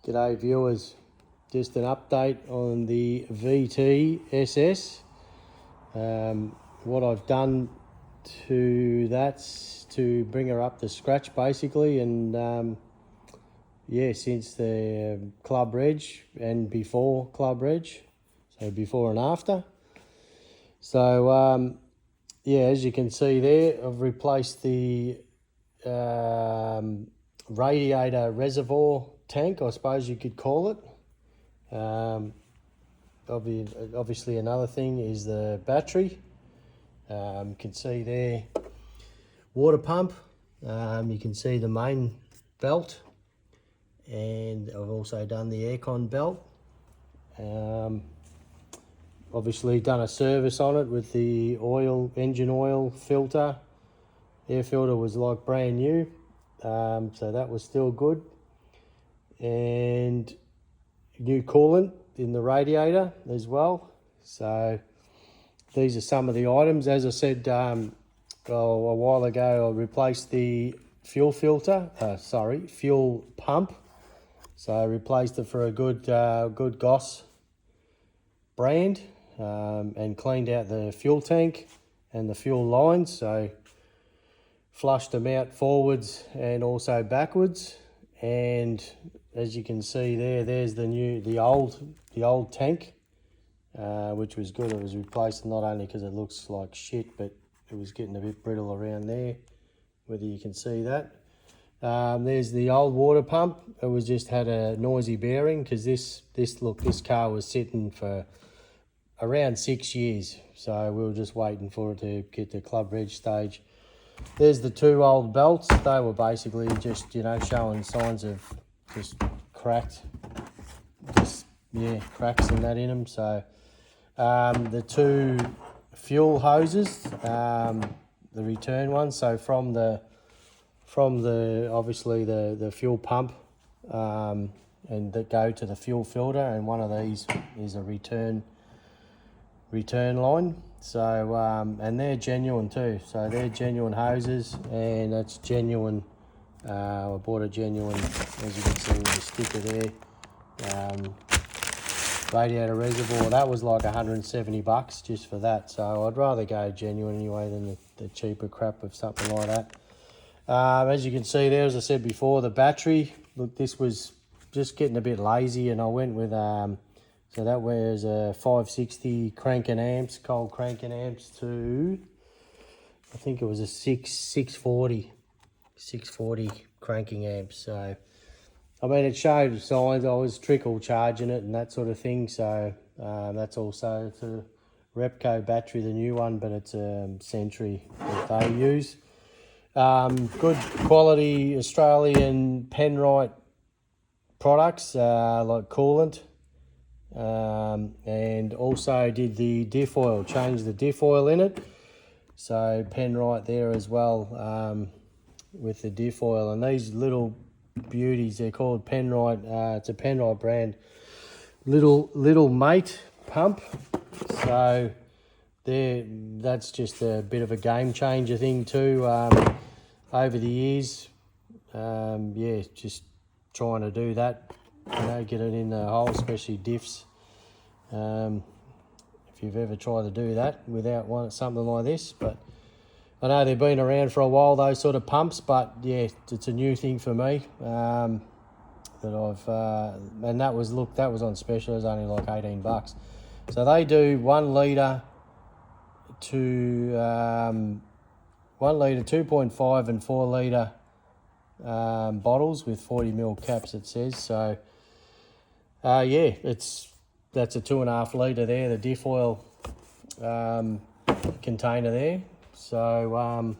G'day viewers, just an update on the VT SS. What I've done to that's to bring her up to scratch basically, and yeah, since the club reg and before club reg, so before and after. So yeah, as you can see there, I've replaced the radiator reservoir tank, I suppose you could call it. Obviously another thing is the battery. You can see there, water pump. You can see the main belt, and I've also done the aircon belt. Obviously done a service on it with the oil, engine oil filter. Air filter was like brand new, so that was still good. And new coolant in the radiator as well. So these are some of the items. As I said a while ago, I replaced the fuel pump. So I replaced it for a good Goss brand, and cleaned out the fuel tank and the fuel lines. So flushed them out forwards and also backwards. And as you can see there, there's the old tank, which was good. It was replaced not only because it looks like shit, but it was getting a bit brittle around there, whether you can see that. There's the old water pump. It was just had a noisy bearing because this car was sitting for around 6 years, so we were just waiting for it to get to club reg stage. There's the two old belts. They were basically just, showing signs of just cracked, cracks and that in them. So the two fuel hoses, the return ones. So from the obviously the fuel pump, and that go to the fuel filter, and one of these is a return line. So and they're genuine too, so they're genuine hoses, and that's genuine. I bought a genuine, as you can see with the sticker there, radiator reservoir. That was like $170 just for that, so I'd rather go genuine anyway than the cheaper crap of something like that. As you can see there, as I said before, the battery, look, this was just getting a bit lazy, and I went with so that was a 560 cranking amps, cold cranking amps, to, I think it was a 640 cranking amps. So, I mean, it showed signs. I was trickle charging it and that sort of thing. So that's also, it's a Repco battery, the new one, but it's a Century that they use. Good quality Australian Penrite products, like coolant. And also did the diff oil, changed the diff oil in it. So Penrite there as well, with the diff oil. And these little beauties, they're called Penrite, it's a Penrite brand, little mate pump. So that's just a bit of a game changer thing too. Over the years, yeah, just trying to do that, get it in the hole, especially diffs. If you've ever tried to do that without something like this, but I know they've been around for a while, those sort of pumps, but yeah, it's a new thing for me, that I've, and that was on special. It was only like $18. So they do 1 litre to 1 litre, 2.5 and 4 litre bottles with 40ml caps, it says. So yeah, that's a 2.5 litre there, the diff oil container there. So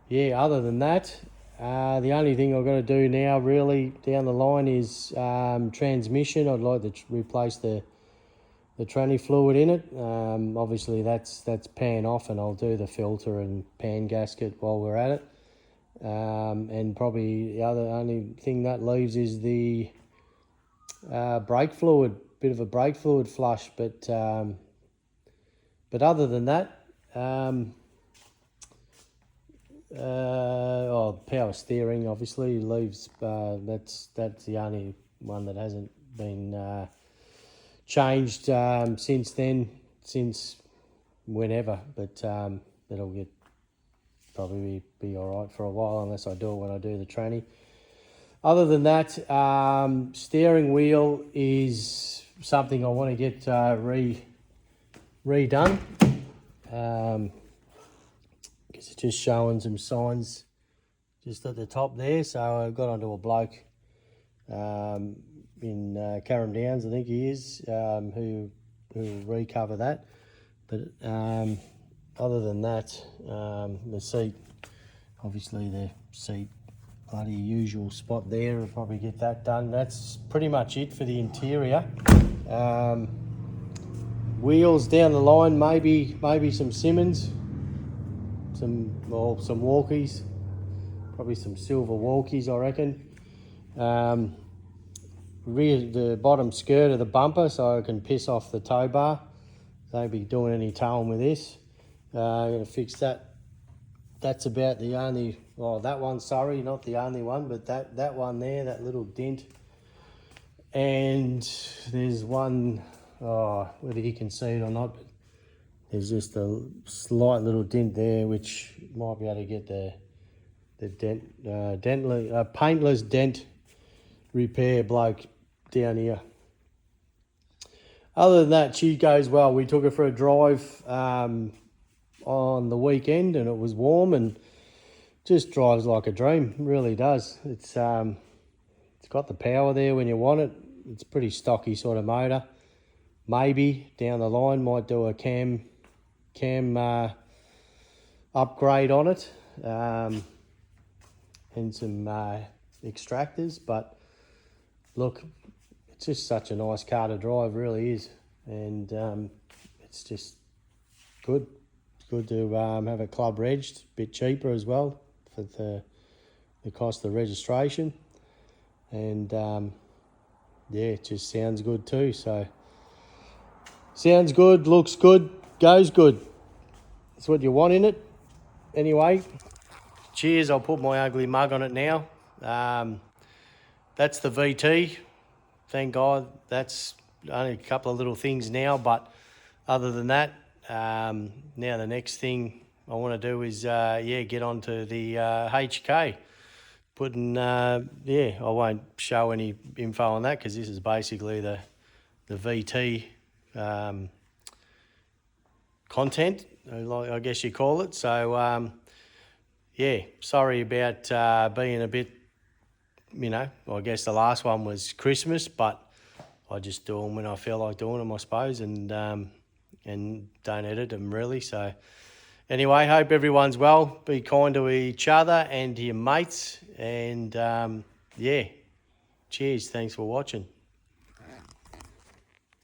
yeah, other than that, the only thing I've got to do now really down the line is transmission. I'd like to replace the tranny fluid in it. Obviously that's pan off, and I'll do the filter and pan gasket while we're at it. And probably the only thing that leaves is the brake fluid, bit of a brake fluid flush, but other than that, power steering obviously leaves. That's the only one that hasn't been changed since then, since whenever, but it'll get probably be all right for a while unless I do it when I do the tranny. Other than that, steering wheel is something I want to get redone. Because it's just showing some signs just at the top there. So I got onto a bloke in Carrum Downs, I think he is, who recover that. But other than that, the seat, obviously the seat, bloody usual spot there, I'll probably get that done. That's pretty much it for the interior. Wheels down the line, maybe some Simmons, some walkies, probably some silver walkies, I reckon. The bottom skirt of the bumper so I can piss off the tow bar. Don't be doing any towing with this. I'm going to fix that. That's about the only, well, that one, sorry, not the only one, but that one there, that little dent. And there's one, whether you can see it or not, but there's just a slight little dent there, which might be able to get the paintless dent repair bloke down here. Other than that, she goes well. We took her for a drive on the weekend, and it was warm and just drives like a dream. It really does. It's got the power there when you want it. It's pretty stocky sort of motor. Maybe down the line might do a cam upgrade on it, and some extractors. But look, it's just such a nice car to drive, really is, and it's just good. It's good to have a club regged, a bit cheaper as well for the cost of registration, and yeah, it just sounds good too. So sounds good, looks good, goes good. That's what you want in it. Anyway, cheers. I'll put my ugly mug on it now. That's the VT. Thank God. That's only a couple of little things now, but other than that, now the next thing I want to do is get onto the HK. I won't show any info on that because this is basically the VT content, I guess you call it. So sorry about being a bit, I guess the last one was Christmas, but I just do them when I feel like doing them, I suppose, and don't edit them really. So anyway, hope everyone's well. Be kind to each other and to your mates, and cheers. Thanks for watching.